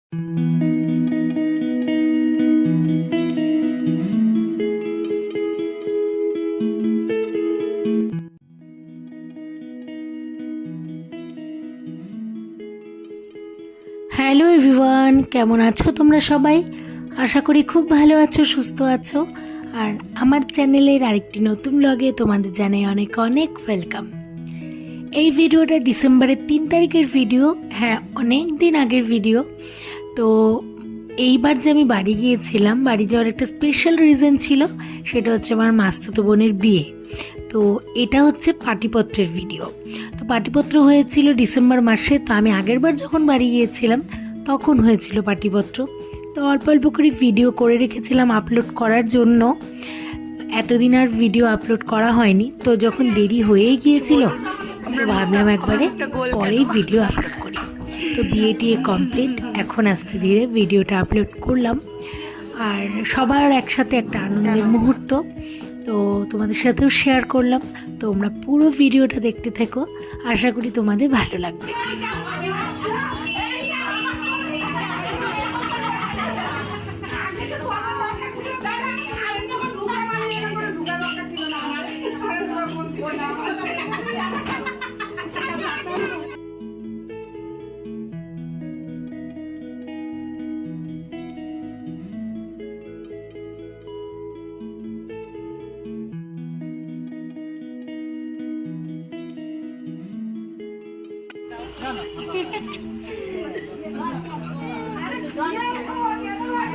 Hello everyone, কেমন আছো তোমরা সবাই? আশা করি খুব ভালো আছো, সুস্থ আছো। আর আমার চ্যানেলের আরেকটি নতুন ব্লগে তোমাদের জানাই অনেক অনেক ওয়েলকাম। এই ভিডিওটা ডিসেম্বরের 3 তারিখের ভিডিও। হ্যাঁ, অনেক দিন আগের ভিডিও। তো এইবার যে আমি বাড়ি গিয়েছিলাম, বাড়ি যাওয়ার একটা স্পেশাল রিজন ছিল, সেটা হচ্ছে আমার মাস্তুতো বোনের বিয়ে। তো এটা হচ্ছে পাটিপত্রের ভিডিও। তো পাটিপত্র হয়েছিল ডিসেম্বর মাসে। তো আমি আগের বার যখন বাড়ি গিয়েছিলাম তখন হয়েছিল পাটিপত্র। তো অল্প অল্প করে ভিডিও করে রেখেছিলাম আপলোড করার জন্য। এতদিন আর ভিডিও আপলোড করা হয়নি, তো যখন দেরি হয়েই গিয়েছিল তো ভাবলাম একবারে পরেই ভিডিও আপলোড করি। তো বিয়েটি কমপ্লিট, এখন আস্তে ধীরে ভিডিওটা আপলোড করলাম। আর সবার একসাথে একটা আনন্দের মুহূর্ত, তো তোমাদের সাথেও শেয়ার করলাম। তোমরা পুরো ভিডিওটা দেখতে থেকো, আশা করি তোমাদের ভালো লাগবে।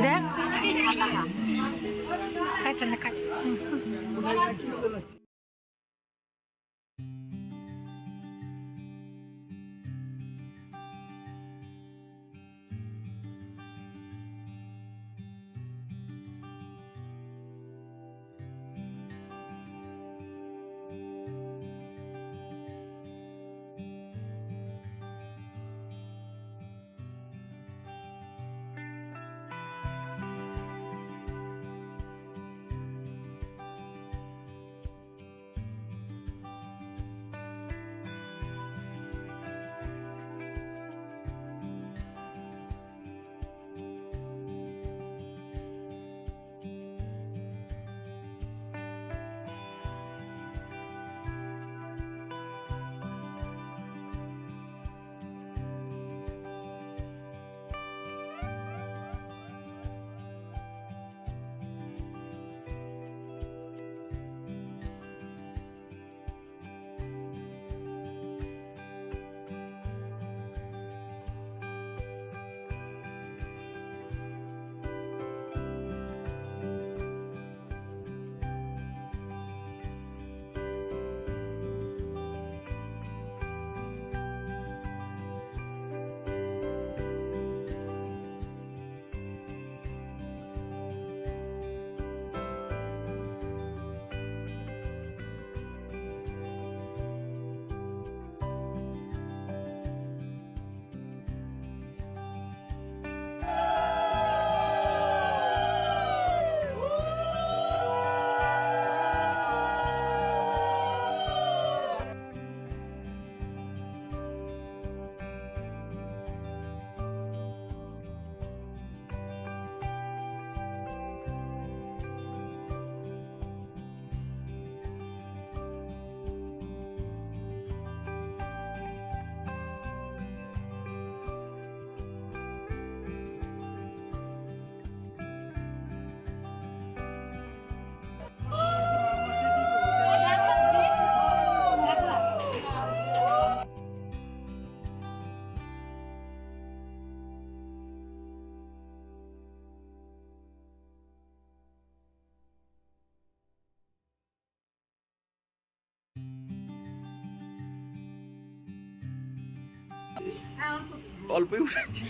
দেখ খাইছেন না খাইছেন। অল্পই উঠেছি।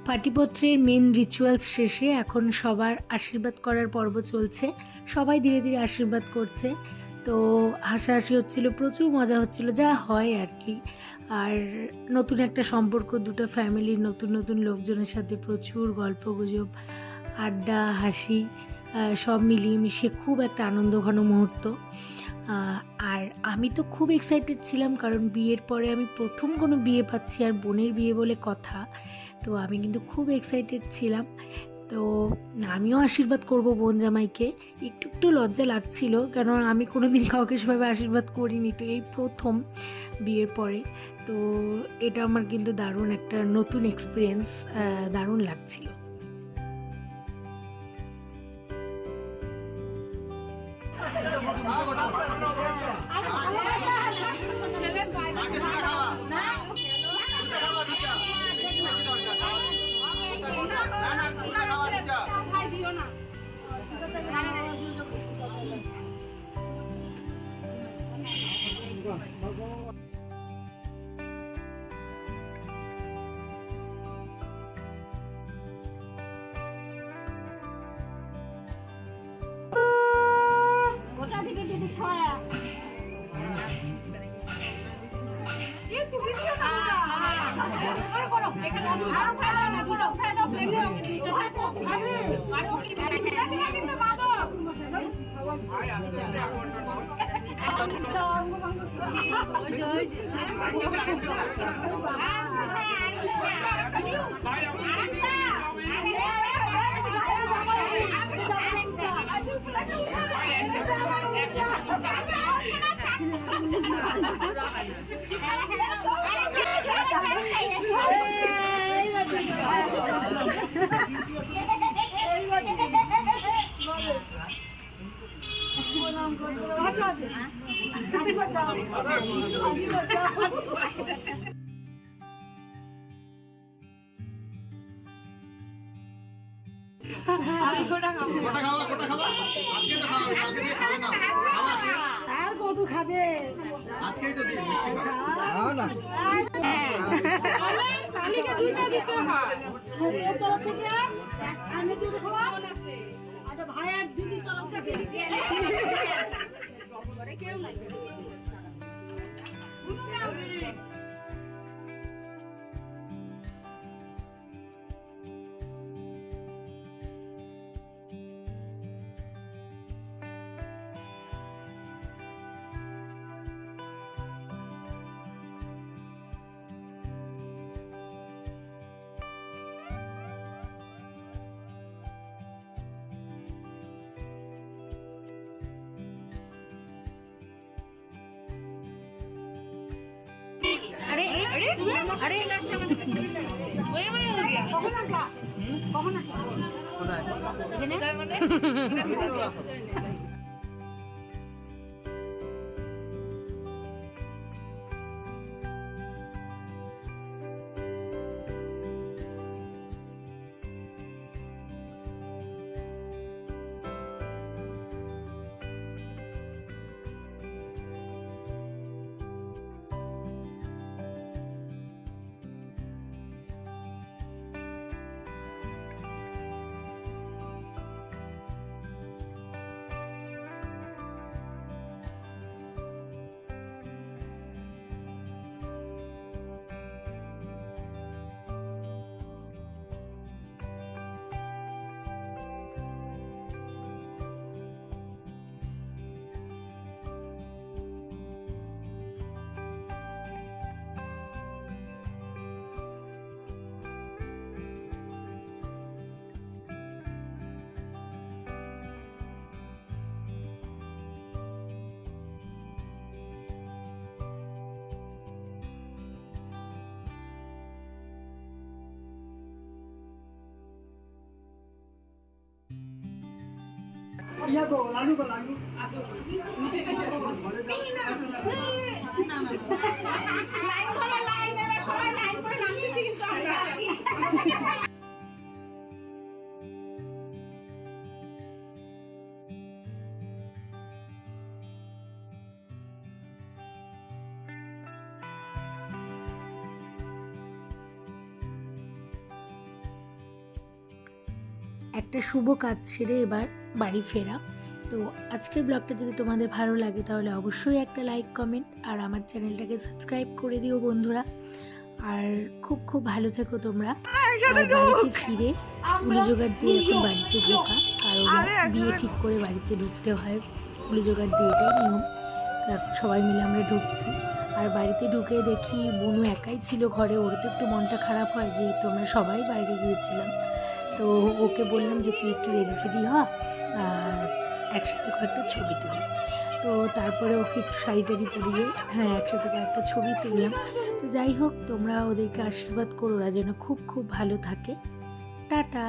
পাটিপত্রের মেন রিচুয়ালস শেষে এখন সবার আশীর্বাদ করার পর্ব চলছে। সবাই ধীরে ধীরে আশীর্বাদ করছে। তো হাসাহাসি হচ্ছিল, প্রচুর মজা হচ্ছিল, যা হয় আর কি। আর নতুন একটা সম্পর্ক, দুটো ফ্যামিলির নতুন নতুন লোকজনের সাথে প্রচুর গল্পগুজব, আড্ডা, হাসি, সব মিলিয়ে মিশিয়ে খুব একটা আনন্দঘন মুহূর্ত। আর আমি তো খুব এক্সাইটেড ছিলাম, কারণ বিয়ের পরে আমি প্রথম কোনো বিয়ে পাচ্ছি, আর বোনের বিয়ে বলে কথা। তো আমি কিন্তু খুব এক্সাইটেড ছিলাম। তো আমিও আশীর্বাদ করব বোন জামাইকে। একটু একটু লজ্জা লাগছিল, কেন আমি কোনো দিন কাউকে সেভাবে আশীর্বাদ করিনি, তো এই প্রথম বিয়ের পরে। তো এটা আমার কিন্তু দারুণ একটা নতুন এক্সপিরিয়েন্স, দারুণ লাগছিল। আর কত খাবে? আজকেই তো দিন না শালিকে দুইটা দিতে হয়। ওর তরফ থেকে আমি দিতে খাওয়া। আচ্ছা ভাই আর দিদি তরফ থেকে কেউ নাই। अरे अरे अरे কখন আসা? কখন আসা? লালু লালু লাইন ধরো, লাইন এবার সবাই লাইন করে নাচতেছি কিন্তু আমরা। একটা শুভ কাজ সেরে এবার বাড়ি ফেরা। তো আজকের ব্লগটা যদি তোমাদের ভালো লাগে তাহলে অবশ্যই একটা লাইক কমেন্ট আর আমার চ্যানেলটাকে সাবস্ক্রাইব করে দিও বন্ধুরা। আর খুব খুব ভালো থেকো তোমরা। আর বাড়িতে ফিরে উলি জোগাড় দিয়ে এখন বাড়িতে ঢোকা, কারণ বিয়ে ঠিক করে বাড়িতে ঢুকতে হয়, উলি জোগাড় দিয়ে এটাই নিয়ম। তো এখন সবাই মিলে আমরা ঢুকছি। আর বাড়িতে ঢুকে দেখি বনু একাই ছিল ঘরে, ওর তো একটু মনটা খারাপ হয় যে তোমরা সবাই বাইরে গিয়েছিলাম। তো ওকে বললাম যে তুই একটু রেডি টেডি হ, আর একসাথে কয়েকটা ছবি তুলি। তো তারপরে ওকে একটু শাড়ি টাড়ি পরিয়ে একসাথে কয়েকটা ছবি তুললাম। তো যাই হোক, তোমরা ওদেরকে আশীর্বাদ করো ওরা যেন খুব খুব ভালো থাকে। টাটা।